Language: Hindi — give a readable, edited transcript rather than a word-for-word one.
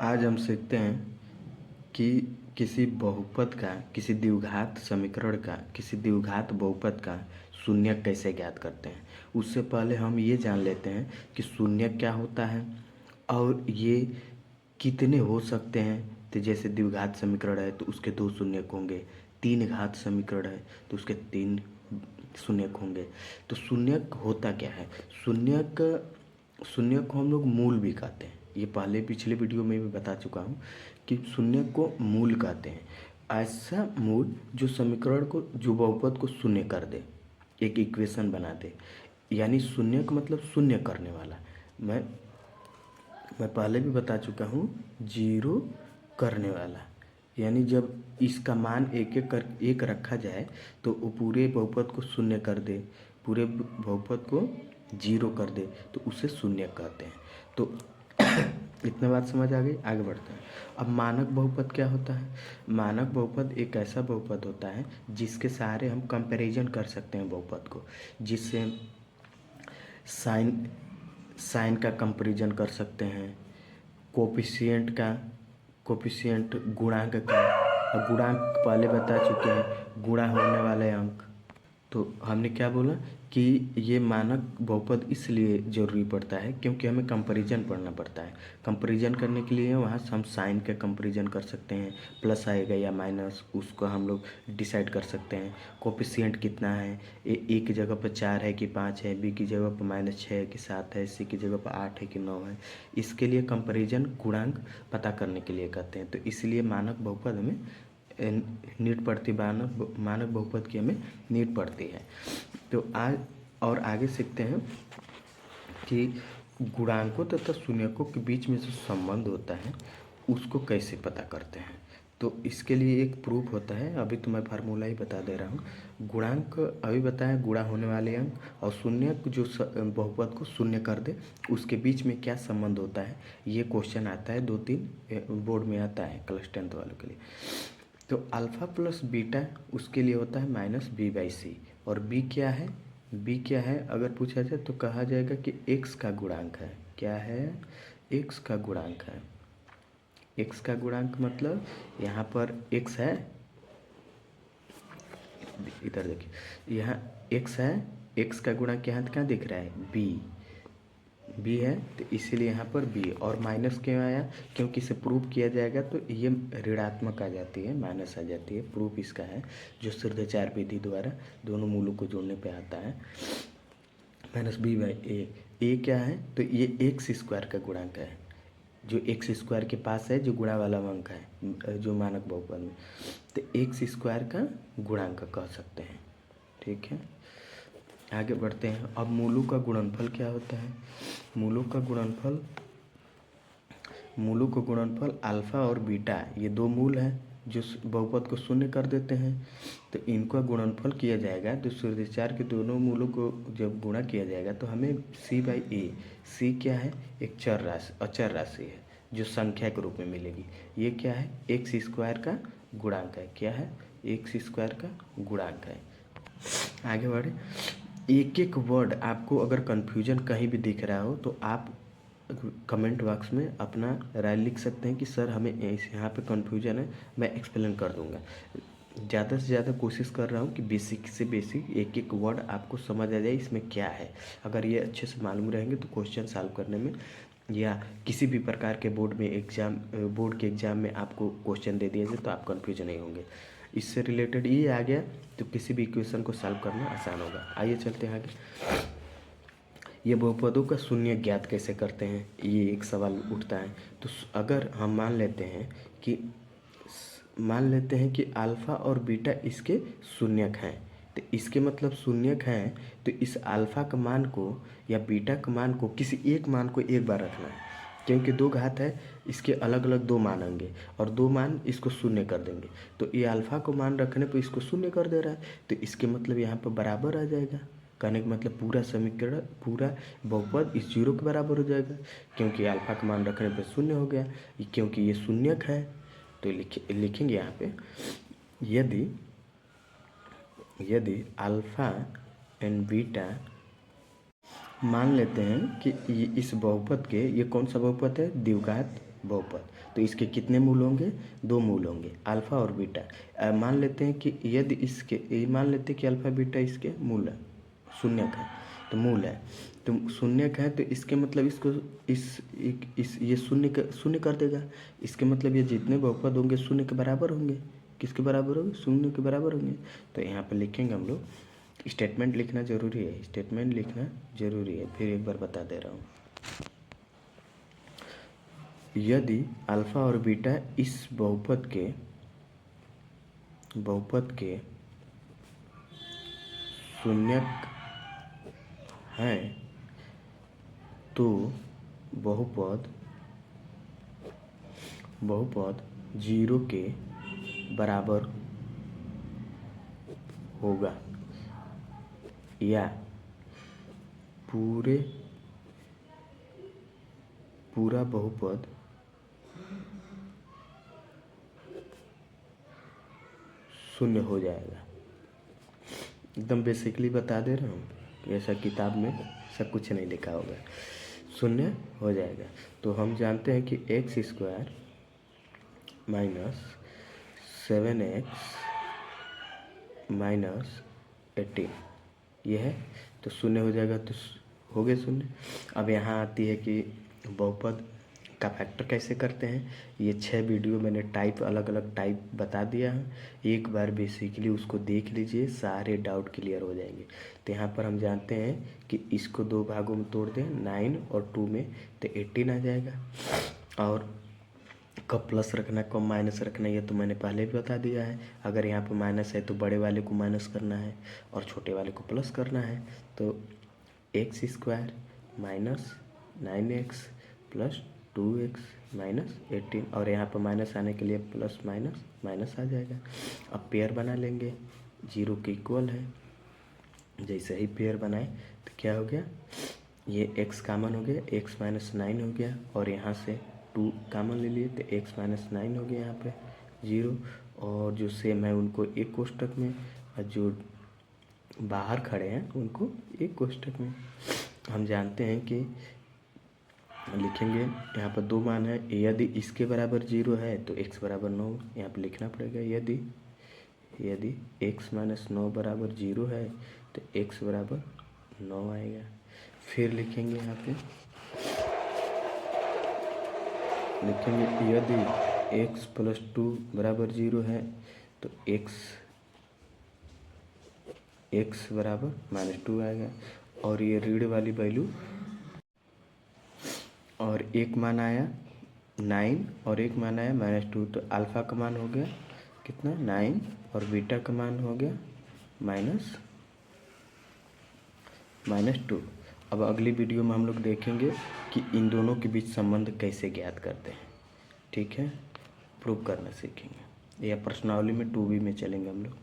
आज हम सीखते हैं कि किसी बहुपद का, किसी द्विघात समीकरण का, किसी द्विघात बहुपद का शून्यक कैसे ज्ञात करते हैं। उससे पहले हम ये जान लेते हैं कि शून्यक क्या होता है और ये कितने हो सकते हैं। तो जैसे द्विघात समीकरण है तो उसके दो शून्यक होंगे, तीन घात समीकरण है तो उसके तीन शून्यक होंगे। तो शून्यक होता क्या है? शून्यक शून्यक को हम लोग मूल भी कहते हैं। ये पहले पिछले वीडियो में भी बता चुका हूँ कि शून्यक को मूल कहते हैं। ऐसा मूल जो समीकरण को, जो बहुपद को शून्य कर दे, एक इक्वेशन बना दे। यानी शून्यक मतलब शून्य करने वाला। मैं पहले भी बता चुका हूँ, जीरो करने वाला। यानी जब इसका मान एक रखा जाए तो वो पूरे बहुपद को शून्य कर दे, पूरे बहुपद को जीरो कर दे, तो उसे शून्य कहते हैं। तो इतना बात समझ आ गई। आगे बढ़ते हैं। अब मानक बहुपद क्या होता है? मानक बहुपद एक ऐसा बहुपद होता है जिसके सहारे हम कंपैरिजन कर सकते हैं बहुपद को, जिससे साइन साइन का कंपैरिजन कर सकते हैं, कोफिशिएंट गुणांक का। और गुणांक पहले बता चुके हैं, गुणा होने वाले अंक। तो हमने क्या बोला कि ये मानक बहुपद इसलिए ज़रूरी पड़ता है क्योंकि हमें कंपैरिजन पढ़ना पड़ता है। कंपैरिजन करने के लिए वहाँ हम साइन का कंपैरिजन कर सकते हैं, प्लस आएगा या माइनस, उसको हम लोग डिसाइड कर सकते हैं। कोफिशिएंट कितना है, ए की जगह पर 4 है कि 5 है, बी की जगह पर -6 है कि 7 है, सी की जगह पर 8 है कि 9 है। इसके लिए कंपैरिजन गुणांक पता करने के लिए कहते हैं। तो इसलिए मानक बहुपद हमें नीड पड़ती, मानक बहुपद की हमें नीड पड़ती है। तो आज और आगे सीखते हैं कि गुणांकों तथा शून्यकों के बीच में जो संबंध होता है उसको कैसे पता करते हैं। तो इसके लिए एक प्रूफ होता है। अभी तो मैं फार्मूला ही बता दे रहा हूँ। गुणांक अभी बताया, गुणा होने वाले अंक, और शून्यक जो बहुपद को शून्य कर दे, उसके बीच में क्या संबंध होता है। ये क्वेश्चन आता है 2-3 बोर्ड में आता है क्लास 10th वालों के लिए। तो अल्फ़ा प्लस बीटा उसके लिए होता है -b/c। और b क्या है? b क्या है अगर पूछा जाए तो कहा जाएगा कि x का गुणांक है। क्या है? x का गुणांक है। x का गुणांक मतलब यहाँ पर x है, इधर देखिए, यहाँ x है, x का गुणांक यहाँ कहाँ दिख रहा है? b है, तो इसीलिए यहाँ पर b। और माइनस क्यों आया? क्योंकि इसे प्रूव किया जाएगा तो ये ऋणात्मक आ जाती है, माइनस आ जाती है। प्रूफ इसका है जो सिद्धाचार विधि द्वारा दोनों मूलों को जोड़ने पे आता है। -b/a। a क्या है? तो ये x² का गुणांक है, जो x² के पास है, जो गुणा वाला अंक है जो मानक बहुपद में, तो x² का गुणांक कह सकते हैं। ठीक है, आगे बढ़ते हैं। अब मूलों का गुणनफल क्या होता है? मूलों का गुणनफल अल्फ़ा और बीटा, ये दो मूल हैं जो बहुपद को शून्य कर देते हैं। तो इनका गुणनफल किया जाएगा तो सूर्यचार के दोनों मूलों को जब गुणा किया जाएगा तो हमें c/a। c क्या है? एक अचर राशि है जो संख्या के रूप में मिलेगी। ये क्या है? x² का गुणांक है। क्या है? x² का गुणांक है। आगे बढ़े। एक एक वर्ड आपको अगर कन्फ्यूजन कहीं भी दिख रहा हो तो आप कमेंट बॉक्स में अपना राय लिख सकते हैं कि सर हमें यहाँ पे कन्फ्यूजन है, मैं एक्सप्लेन कर दूंगा। ज़्यादा से ज़्यादा कोशिश कर रहा हूँ कि बेसिक से बेसिक एक एक वर्ड आपको समझ आ जाए इसमें क्या है। अगर ये अच्छे से मालूम रहेंगे तो क्वेश्चन सॉल्व करने में या किसी भी प्रकार के बोर्ड के एग्ज़ाम में आपको क्वेश्चन दे दिया जाए तो आप कन्फ्यूज नहीं होंगे। इससे रिलेटेड ये आ गया तो किसी भी इक्वेशन को सॉल्व करना आसान होगा। आइए चलते हैं आगे। ये बहुपदों का शून्य ज्ञात कैसे करते हैं, ये एक सवाल उठता है। तो अगर हम मान लेते हैं कि अल्फ़ा और बीटा इसके शून्यक हैं, तो इसके मतलब शून्यक हैं तो इस अल्फ़ा का मान को या बीटा का मान को, किसी एक मान को एक बार रखना है, क्योंकि दो घात है, इसके अलग अलग दो मान आएंगे और दो मान इसको शून्य कर देंगे। तो ये अल्फ़ा को मान रखने पर इसको शून्य कर दे रहा है, तो इसके मतलब यहाँ पर बराबर आ जाएगा। कहने का मतलब पूरा समीकरण, पूरा बहुपद इस जीरो के बराबर हो जाएगा, क्योंकि अल्फ़ा का मान रखने पर शून्य हो गया, क्योंकि ये शून्यक है। तो लिखेंगे यहाँ पे, यदि अल्फ़ा एंड बीटा, मान लेते हैं कि इस बहुपद के, ये कौन सा बहुपद है? द्विघात बहुपद, तो इसके कितने मूल होंगे? 2 मूल होंगे, अल्फ़ा और बीटा। मान लेते हैं कि यदि इसके मान लेते हैं कि अल्फ़ा बीटा इसके मूल है, शून्यक है, तो मूल है, तो शून्यक है, तो इसके मतलब इसको इस ये शून्य कर देगा। इसके मतलब ये जितने बहुपद होंगे शून्य के बराबर होंगे। किसके बराबर होंगे? शून्य के बराबर होंगे। तो यहाँ पर लिखेंगे हम लोग, स्टेटमेंट लिखना ज़रूरी है, स्टेटमेंट लिखना ज़रूरी है। फिर एक बार बता दे रहा हूँ, यदि अल्फ़ा और बीटा इस बहुपद के शून्यक हैं तो बहुपद 0 के बराबर होगा, या पूरा बहुपद शून्य हो जाएगा। एकदम बेसिकली बता दे रहा हूँ, ऐसा किताब में सब कुछ नहीं लिखा होगा, शून्य हो जाएगा। तो हम जानते हैं कि x² - 7x - 18 ये है, तो शून्य हो जाएगा, तो हो गए शून्य। अब यहाँ आती है कि बहुपद का फैक्टर कैसे करते हैं। ये 6 वीडियो मैंने अलग अलग टाइप बता दिया है, एक बार बेसिकली उसको देख लीजिए, सारे डाउट क्लियर हो जाएंगे। तो यहाँ पर हम जानते हैं कि इसको 2 भागों में तोड़ दें, 9 और 2 में, तो 18 आ जाएगा। और कब प्लस रखना है कब माइनस रखना है ये तो मैंने पहले भी बता दिया है। अगर यहाँ पर माइनस है तो बड़े वाले को माइनस करना है और छोटे वाले को प्लस करना है। तो x² - 9x + 2x - 18, और यहाँ पर माइनस आने के लिए प्लस माइनस माइनस आ जाएगा। अब पेयर बना लेंगे, 0 के इक्वल है। जैसे ही पेयर बनाए तो क्या हो गया, ये x कॉमन हो गया, x - 9 हो गया, और यहाँ से 2 कॉमन ले लिए तो x - 9 हो गया यहाँ पे 0। और जो सेम है उनको एक कोष्टक में, और जो बाहर खड़े हैं उनको एक कोष्टक में। हम जानते हैं कि लिखेंगे यहाँ पर 2 मान है, यदि इसके बराबर 0 है तो x बराबर 9 यहाँ पे लिखना पड़ेगा। यदि x - 9 बराबर 0 है तो x बराबर 9 आएगा। फिर लिखेंगे यहाँ पे, लिखेंगे यदि x + 2 बराबर 0 है तो x बराबर -2 आएगा। और ये ऋण वाली वैल्यू, और एक मान आया 9 और एक मान आया -2, तो अल्फ़ा का मान हो गया कितना 9 और बीटा का मान हो गया -2। अब अगली वीडियो में हम लोग देखेंगे कि इन दोनों के बीच संबंध कैसे ज्ञात करते हैं। ठीक है, प्रूव करना सीखेंगे, या प्रश्नावली में 2B में चलेंगे हम लोग।